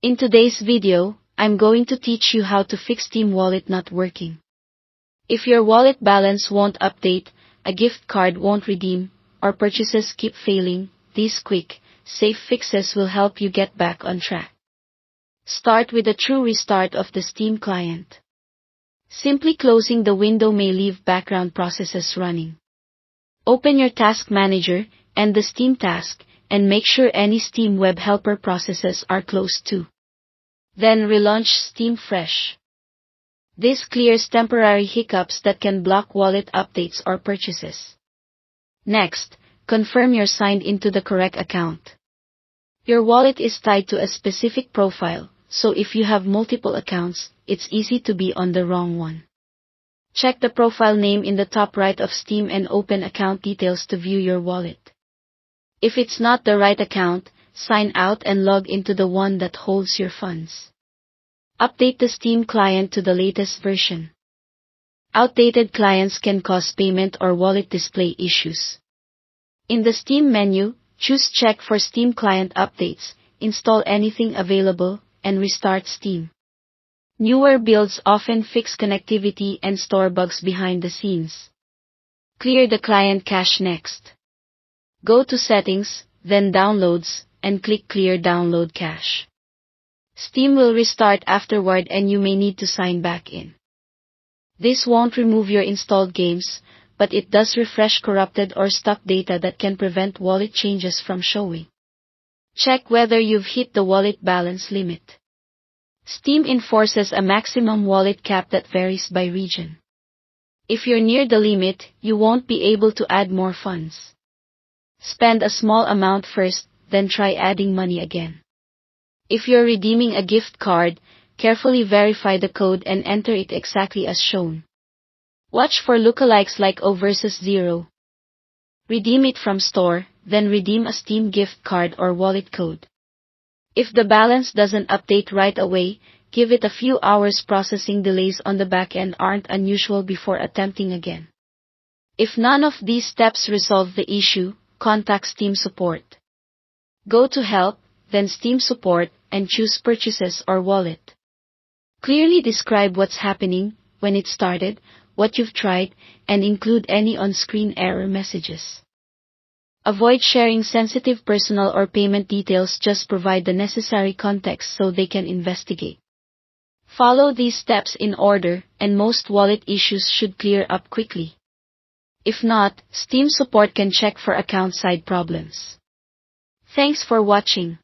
In today's video, I'm going to teach you how to fix Steam Wallet not working. If your wallet balance won't update, a gift card won't redeem, or purchases keep failing, these quick, safe fixes will help you get back on track. Start with a true restart of the Steam client. Simply closing the window may leave background processes running. Open your task manager and the Steam task, and make sure any Steam web helper processes are closed too. Then relaunch Steam fresh. This clears temporary hiccups that can block wallet updates or purchases. Next, confirm you're signed into the correct account. Your wallet is tied to a specific profile, so if you have multiple accounts, it's easy to be on the wrong one. Check the profile name in the top right of Steam and open account details to view your wallet. If it's not the right account, sign out and log into the one that holds your funds. Update the Steam client to the latest version. Outdated clients can cause payment or wallet display issues. In the Steam menu, choose Check for Steam client updates, install anything available, and restart Steam. Newer builds often fix connectivity and store bugs behind the scenes. Clear the client cache next. Go to Settings, then Downloads, and click Clear Download Cache. Steam will restart afterward and you may need to sign back in. This won't remove your installed games, but it does refresh corrupted or stuck data that can prevent wallet changes from showing. Check whether you've hit the wallet balance limit. Steam enforces a maximum wallet cap that varies by region. If you're near the limit, you won't be able to add more funds. Spend a small amount first, then try adding money again. If you're redeeming a gift card, carefully verify the code and enter it exactly as shown. Watch for lookalikes like O versus 0. Redeem it from store, then redeem a Steam gift card or wallet code. If the balance doesn't update right away, give it a few hours. Processing delays on the back end aren't unusual before attempting again. If none of these steps resolve the issue, contact Steam support. Go to Help, then Steam support, and choose Purchases or Wallet. Clearly describe what's happening, when it started, what you've tried, and include any on-screen error messages. Avoid sharing sensitive personal or payment details. Just provide the necessary context so they can investigate. Follow these steps in order, and most wallet issues should clear up quickly. If not, Steam support can check for account side problems. Thanks for watching.